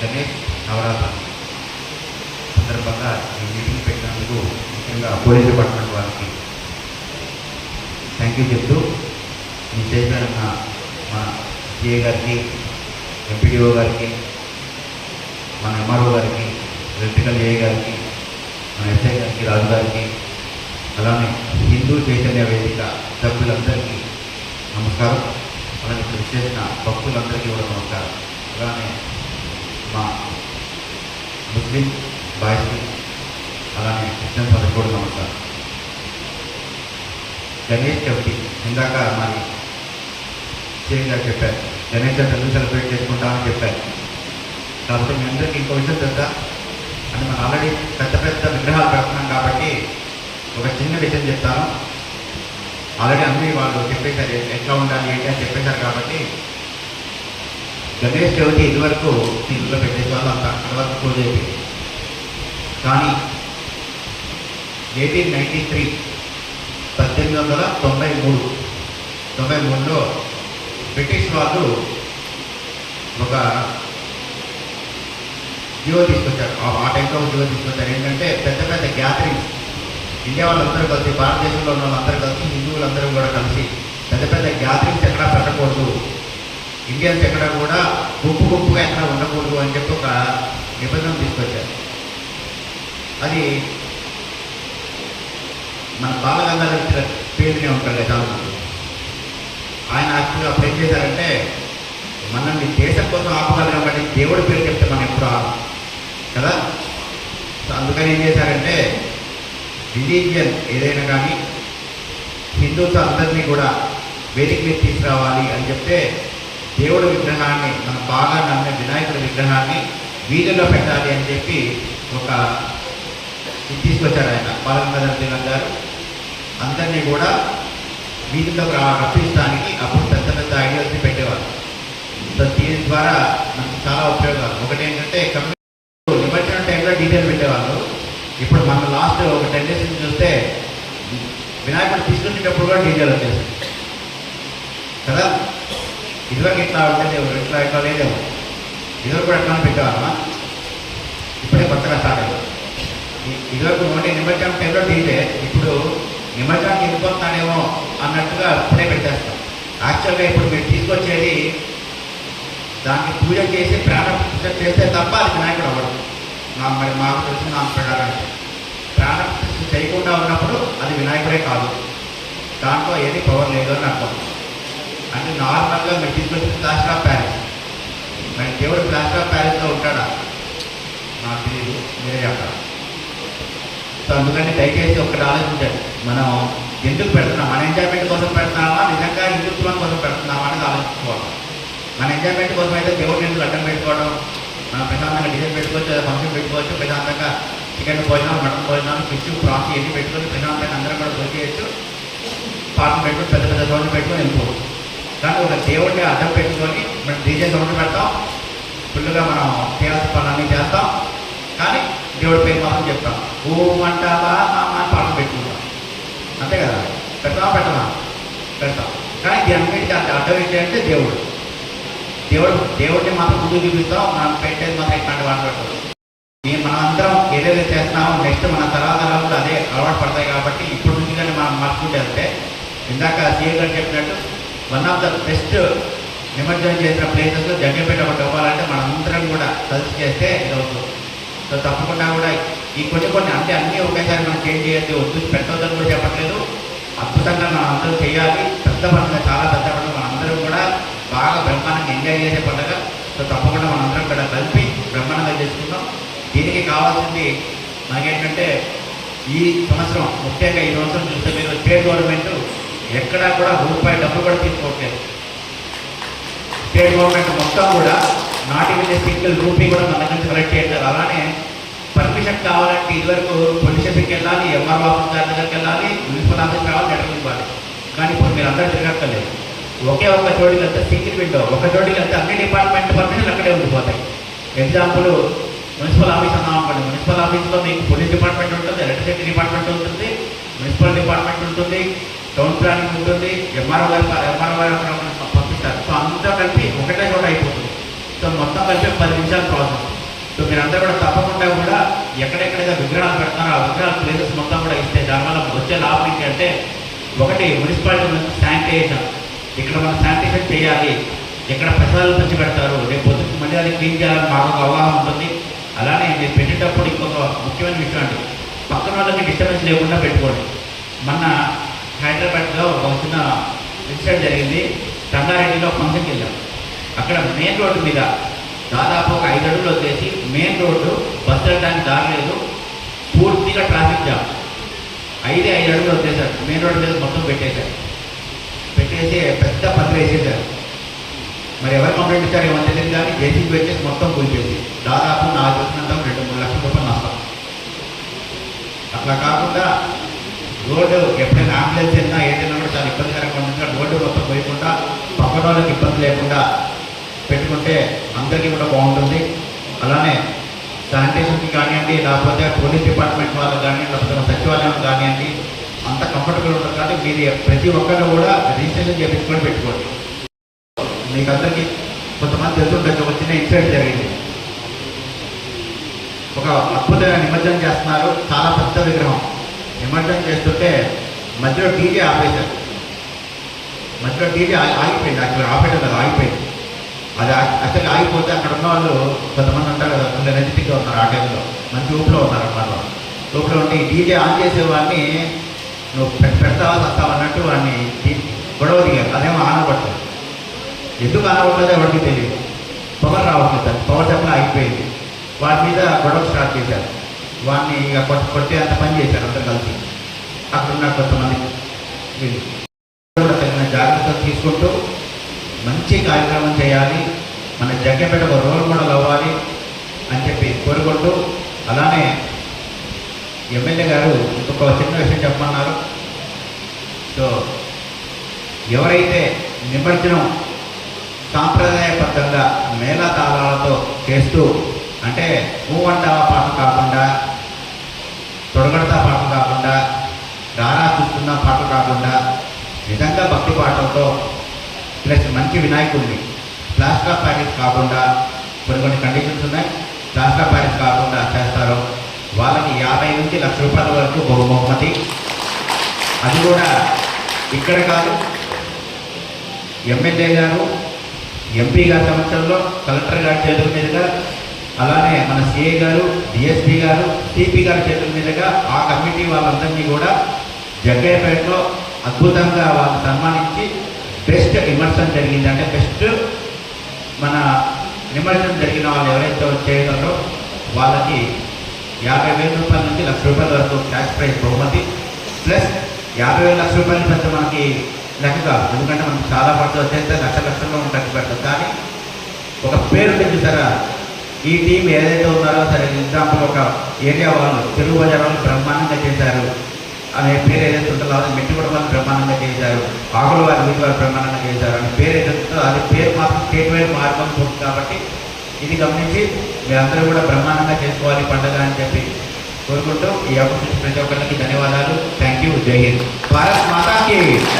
గణేష్ నవరాత్రి సందర్భంగా ఈ మీటింగ్ పెట్టినందుకు ముఖ్యంగా పోలీస్ డిపార్ట్మెంట్ వారికి థ్యాంక్ యూ చెప్తూ మీ చేసిన మా సిఏ గారికి, ఎంపీడీఓ గారికి, మన ఎంఆర్ఓ గారికి, ఎలక్ట్రికల్ ఏఏ గారికి, మన ఎస్ఐ గారికి, రాజు గారికి, అలానే హిందూ చైతన్య వేదిక సభ్యులందరికీ నమస్కారం. అలానే కృషి చేసిన భక్తులందరికీ కూడా నమస్కారం. అలానే మా ముస్లిం బాయ్స్కి, అలానే క్రిస్టియన్ వాళ్ళకి కూడా నమస్కారం. గణేష్ చవితి ఇందాక మరి సీఎం గారు చెప్పారు, గణేష్ చవితి ఎందుకు సెలబ్రేట్ చేసుకుంటామని చెప్పారు. కాబట్టి మీ అందరికీ ఇంకో విషయం తెలుసా అంటే మనం ఆల్రెడీ పెద్ద పెద్ద విగ్రహాలు పెడుతున్నాం కాబట్టి ఒక చిన్న విషయం చెప్తాను. ఆల్రెడీ అన్నీ వాళ్ళు చెప్పేశారు ఎట్లా ఉండాలి ఏంటి అని చెప్పేశారు. కాబట్టి గణేష్ చవితి ఇదివరకు ఇంట్లో పెట్టేసి వాళ్ళు అంత అక్కడి వరకు పూజ అయిపోయింది. కానీ 1893 1893లో బ్రిటిష్ వాళ్ళు ఒక జీవో తీసుకొచ్చారు. ఆ టైంలో ఒక జీవో తీసుకొచ్చారు. ఏంటంటే పెద్ద పెద్ద గ్యాదరింగ్స్, ఇండియా వాళ్ళందరూ కలిసి, భారతదేశంలో ఉన్న వాళ్ళందరూ కలిసి, హిందువులందరూ కూడా కలిసి పెద్ద పెద్ద గ్యాదరింగ్స్ ఎక్కడా పెట్టకూడదు, ఇండియన్స్ ఎక్కడ కూడా గుంపుగా ఎక్కడ ఉండకూడదు అని చెప్పి ఒక నిబంధన తీసుకొచ్చారు. అది మన బాలగంగాధర పేరునే ఉంటారు కదా చాలామంది. ఆయన యాక్చువల్గా అప్పుడు ఏం చేశారంటే, మనల్ని దేశం కోసం ఆపగలరు కాబట్టి దేవుడి పేరు చెప్తే మనం ఎప్పుడు ఆపం కదా. సో అందుకని ఏం చేశారంటే, రిలీజియన్ ఏదైనా కానీ హిందూస్ అందరినీ కూడా వేదిక మీద తీసుకురావాలి అని చెప్తే, దేవుడి విగ్రహాన్ని, మన బాగా నమ్మే వినాయకుడి విగ్రహాన్ని వీధుల్లో పెట్టాలి అని చెప్పి ఒక ఇది తీసుకొచ్చారు ఆయన బాలగంగాధర తిలక్ గారు. అందరినీ కూడా వీధుల్లో రప్పించడానికి అప్పుడు పెద్ద పెద్ద ఐడియాస్ని పెట్టేవారు. సో దీని ద్వారా మనకు చాలా ఉపయోగాలు. ఒకటి ఏంటంటే, నిమజ్జనం టైంలో డీటెయిల్ పెట్టేవాళ్ళు. ఇప్పుడు మనం లాస్ట్ ఒక 10 days నుంచి చూస్తే వినాయకుడు తీసుకునేటప్పుడు కూడా డీటెయిల్ వచ్చేసి కదా. ఇదివరకు ఇట్లా ఉంటుంది, ఇట్లా లేదేమో. ఇదివరకు కూడా ఎట్లా పెట్టేవాళ్ళమా? ఇప్పుడే కొత్తగా స్టార్ట్ అయ్యారు. ఇదివరకు ఓన్లీ నిమజ్జనం టైంలో డీజే, ఇప్పుడు నిమజ్జనానికి వెళ్ళిపోతున్నాడేమో అన్నట్టుగా ఇప్పుడే పెట్టేస్తాం. యాక్చువల్గా ఇప్పుడు మీరు తీసుకొచ్చేది దానికి పూజ చేసి ప్రాణప్రతిష్ఠ చేస్తే తప్ప అది వినాయకుడు అవ్వడు. మరి మాకు తెలిసిన నా ప్రకారం ప్రాణప్రతిష్ఠ చేయకుండా ఉన్నప్పుడు అది వినాయకుడే కాదు, దాంట్లో ఏది పవర్ లేదు అని అర్థం. అంటే నార్మల్గా మీరు తీసుకొచ్చిన ప్లాస్టర్ ఆఫ్ ప్యారిస్, మరి దేవుడు ప్లాస్టర్ ఆఫ్ ప్యారిస్లో ఉంటాడా? నాకు తెలియదు, మీరే చెప్తారు. సో అందుకని దయచేసి ఒకటి ఆలోచించండి, మనం ఎందుకు పెడుతున్నాం? మన ఎంజాయ్మెంట్ కోసం పెడుతున్నామా, నిజంగా హిందుత్వం కోసం పెడుతున్నామా అనేది ఆలోచించుకోవాలి. మన ఎంజాయ్మెంట్ కోసం అయితే దేవుడిని ఎందుకు అడ్డం పెట్టుకోవడం? మనం ప్రశాంతంగా డిజైన్ పెట్టుకోవచ్చు, ఫంక్షన్ పెట్టుకోవచ్చు, ప్రశాంతంగా చికెన్ భోజనాలు, మటన్ భోజనాలు, ఫిష్, ప్రాన్స్ ఇవన్నీ పెట్టుకొని ప్రశాంతంగా అందరం కూడా దొరికేయచ్చు. పాటలు పెట్టుకొని పెద్ద పెద్ద సౌండ్ పెట్టుకొని వెళ్ళిపోవచ్చు. కానీ ఒక దేవుడిని అడ్డం పెట్టుకొని మనం డీజే సౌండ్ పెడతాం, ఫుల్గా మనం చేయాల్సిన పనులన్నీ చేస్తాం, కానీ దేవుడి పేరు మాత్రం చెప్తాం. ఓం అంటావా అని పాటలు పెట్టుకుంటాం, అంతే కదా. పెట్టమా పెడతాం. కానీ దీనికి అడ్డం ఏంటంటే దేవుడిని మాత్రం ముందు చూపిస్తాం, మనం పెట్టేది మాత్రం ఇట్లాంటి వాటి పెడతాం. మనం అందరం ఏదైతే చేస్తున్నామో నెక్స్ట్ మన తరాలు కూడా అదే అలవాటు పడతాయి. కాబట్టి ఇప్పుడు నుంచి కానీ మనం మార్చుకుంటే వెళ్తే, ఇందాక సీఎం గారు చెప్పినట్టు వన్ ఆఫ్ ద బెస్ట్ నిమజ్జనం చేసిన ప్లేసెస్లో జగ్గంపేట ఒకటి అవ్వాలంటే మనందరం కూడా కలిసి చేస్తే ఇదవుతుంది. సో తప్పకుండా కూడా ఈ కొన్ని అంటే అన్నీ ఒకేసారి మనం చేంజ్ చేయొద్దు, వద్దు పెట్టవద్దని కూడా చెప్పట్లేదు. అద్భుతంగా మనం అందరూ చేయాలి. పెద్ద పండుగ, చాలా పెద్ద పండుగ, మనందరం కూడా బాగా బ్రహ్మాండంగా ఎంజాయ్ చేసే పండుగ. సో తప్పకుండా మనందరం కూడా కలిపి బ్రహ్మాండంగా చేసుకుంటాం. దీనికి కావాల్సింది మనకేంటంటే, ఈ సంవత్సరం ముఖ్యంగా ఈ సంవత్సరం చూస్తే మీరు స్టేట్ గవర్నమెంట్ ఎక్కడా కూడా రూపాయి డబ్బులు కూడా తీసుకోవట్లేదు. స్టేట్ గవర్నమెంట్ మొత్తం కూడా నాట్ ఈవెన్ సింగిల్ రూపీ కూడా మన నుంచి కలెక్ట్ చేయట్లేదు. అలానే పర్మిషన్ కావాలంటే ఇదివరకు పోలీస్ స్టేషన్కి వెళ్ళాలి, ఎంఆర్ఓ ఆఫీస్ గారి దగ్గరికి వెళ్ళాలి, మున్సిపల్ ఆఫీస్ కావాలి, లెటర్ ఇవ్వాలి. కానీ ఇప్పుడు మీరు అందరూ తిరగక్కర్లేదు. ఒకే ఒక చోటికి వెళ్తే సింగిల్ విండో, ఒక చోటికి వెళ్తే అన్ని డిపార్ట్మెంట్ పర్మిషన్లు అక్కడే ఉండిపోతాయి. ఎగ్జాంపుల్ మున్సిపల్ ఆఫీస్ అన్నాం అనుకోండి, మున్సిపల్ ఆఫీస్లో మీకు పోలీస్ డిపార్ట్మెంట్ ఉంటుంది, ఎలక్ట్రిసిటీ డిపార్ట్మెంట్ ఉంటుంది, మున్సిపల్ డిపార్ట్మెంట్ ఉంటుంది, టౌన్ ప్లానింగ్ ఉంటుంది, ఎంఆర్ఓ గారు పంపిస్తారు. సో అంతా కలిపి ఒకటే చోట అయిపోతుంది. సో మొత్తం కలిపి 10 నిమిషాల ప్రాసెస్. సో మీరందరూ కూడా తప్పకుండా కూడా ఎక్కడెక్కడైతే విగ్రహాలు పెడతారో ఆ విగ్రహాల ప్లేసెస్ మొత్తం కూడా ఇస్తే దానివల్ల వచ్చే లాభం ఏంటంటే, ఒకటి మున్సిపాలిటీ నుంచి శానిటైజేషన్, ఇక్కడ మనం శానిటైజేషన్ చేయాలి, ఇక్కడ ప్రసాదాలు పంచి పెడతారు, రేపు పొద్దుకు మళ్ళీ అది క్లీన్ చేయాలని మాకు ఒక అవగాహన ఉంటుంది. అలానే మీరు పెట్టేటప్పుడు ఇంకొక ముఖ్యమైన విషయం అండి, పక్కన వాళ్ళకి డిస్టర్బెన్స్ లేకుండా పెట్టుకోండి. మొన్న హైదరాబాద్లో ఒక చిన్న ఇన్సిడెంట్ జరిగింది. రంగారెడ్డిలో ఫంక్షన్కి వెళ్ళాం. అక్కడ మెయిన్ రోడ్డు మీద దాదాపు ఒక 5 అడుగులు వచ్చేసి మెయిన్ రోడ్డు బస్సు వెళ్ళడానికి దారి లేదు, పూర్తిగా ట్రాఫిక్ జామ్. 5 అడుగులు వచ్చేసారు, మెయిన్ రోడ్డు మీద మొత్తం పెట్టేశారు. పెట్టేసి పెద్ద పత్రి వేసేసారు. మరి ఎవరు కంప్లైంట్ ఇచ్చారు ఏమో తెలియదు, కానీ జేసీబీ వచ్చేసి మొత్తం కూలిపోయింది. దాదాపు నాకు తెలిసినంత 2-3 లక్షల రూపాయలు నష్టం. అట్లా కాకుండా రోడ్డు ఎప్పుడైనా అంబులెన్స్ అయినా ఏదైనా కూడా చాలా ఇబ్బందికరంగా ఉంటుంది. రోడ్డు మొత్తం పోయకుండా పక్కన వాళ్ళకి ఇబ్బంది లేకుండా పెట్టుకుంటే అందరికీ కూడా బాగుంటుంది. అలానే శానిటేషన్కి కానివ్వండి, లేకపోతే పోలీస్ డిపార్ట్మెంట్ వాళ్ళకి కానివ్వండి, లేకపోతే సచివాలయం కానివ్వండి, అంత కంఫర్టబుల్ ఉంటుంది. కాబట్టి మీరు ప్రతి ఒక్కరు కూడా రిజిస్ట్రేషన్ చేయించుకొని పెట్టుకోండి. మీకు అందరికీ కొంతమంది తెలుసుండొచ్చు, ఒక చిన్న ఇన్సిడెంట్ జరిగింది. ఒక అద్భుతమైన నిమజ్జనం చేస్తున్నారు, చాలా పెద్ద విగ్రహం నిమజ్జనం చేస్తుంటే మధ్యలో డీజే ఆపేశారు. మధ్యలో డీజే ఆగిపోయింది. యాక్చువల్గా ఆపేయడం కదా, ఆగిపోయింది. అది యాక్చువల్గా ఆగిపోతే అక్కడ ఉన్న వాళ్ళు కొంతమంది ఉంటారు కదా, కొంత ఎనర్జెటిక్గా ఉన్నారు, ఆ టైంలో మంచి ఊపిలో ఉన్నారు అన్నమాట. ఊపిలో ఉంటే ఈ డీజే ఆన్ చేసేవాడిని నువ్వు పెడతావా వస్తావా అన్నట్టు వాడిని గొడవ దిగారు. అదేమో ఆనబట్టలేదు. ఎందుకు ఆనబట్టలేదో ఎవరికి తెలియదు. పవర్ రావట్లేదు, పవర్ సప్లై ఆగిపోయింది. వాటి మీద గొడవ స్టార్ట్ చేశారు. వాడిని ఇక కొట్టే అంత పని చేశారు అందరు కలిసి. అక్కడున్న కొంతమంది వీళ్ళు కూడా తగిన జాగ్రత్తలు తీసుకుంటూ మంచి కార్యక్రమం చేయాలి, మన జగ్గంపేట ఒక రోల్ మోడల్ అవ్వాలి అని చెప్పి కోరుకుంటూ, అలానే ఎమ్మెల్యే గారు ఇంకొక చిన్న విషయం చెప్పమన్నారు. సో ఎవరైతే నిమజ్జనం సాంప్రదాయబద్ధంగా మేళతాళాలతో చేస్తూ, అంటే మూవంటావా పాట కాకుండా, తొడగడతా పాట కాకుండా, రారా చూస్తున్న పాట కాకుండా, నిజంగా భక్తి పాటలతో ప్లస్ మంచి వినాయకుడిని, ప్లాస్టర్ ఆఫ్ ప్యారిస్ కాకుండా, కొన్ని కండిషన్స్ ఉన్నాయి, ప్లాస్టర్ ఆఫ్ ప్యారిస్ కాకుండా చేస్తారు. వాళ్ళకి 50 నుంచి 1,00,000 రూపాయల వరకు బహుమతి. అది కూడా ఇక్కడ కాదు, ఎమ్మెల్యే గారు, ఎంపీ గారి సంవత్సరంలో కలెక్టర్ గారి చేతుల మీదుగా, అలానే మన సిఐ గారు, డిఎస్పీ గారు, సిపి గారి చేతుల మీదుగా ఆ కమిటీ వాళ్ళందరినీ కూడా జగ్గయ్యపేటలో అద్భుతంగా వాళ్ళని సన్మానించి బెస్ట్ ఇమర్షన్ జరిగింది. అంటే బెస్ట్ మన నిమజ్జనం జరిగిన వాళ్ళు ఎవరైతే చేయగలరో వాళ్ళకి 50,000 రూపాయల నుంచి 1,00,000 రూపాయల వరకు క్యాష్ ప్రైజ్ బహుమతి. ప్లస్ 50,000 1,00,000 రూపాయలు పెద్ద మనకి లెక్క కాదు, ఎందుకంటే మనకి చాలా పడుతూ వచ్చేస్తే లక్షల్లో మనం ఖర్చు పెడతాం. కానీ ఒక పేరు ఉంటుంది సారా, ఈ టీం ఏదైతే ఉన్నారో సరే, ఎగ్జాంపుల్ ఒక ఏరియా వాళ్ళు తెలుగు బజార్ వాళ్ళు బ్రహ్మాండంగా చేశారు అనే పేరు ఏదైతే ఉంటుందో, అది మెట్టిగూడ వాళ్ళు బ్రహ్మాండంగా చేశారు, ఆకుల వారి వీటి వారు బ్రహ్మాండంగా చేశారు అనే పేరు ఏదైతే ఉంటుందో అది పేరు మాత్రం స్టేట్ వైడ్ మారిపోతుంది. కాబట్టి ఇది గమనించి మీరందరూ కూడా బ్రహ్మాండంగా చేసుకోవాలి పండుగ అని చెప్పి కోరుకుంటూ ఈ అవకాశం ప్రతి ఒక్కరికి ధన్యవాదాలు. Thank you. జై హింద్. భారత్ మాతాకి.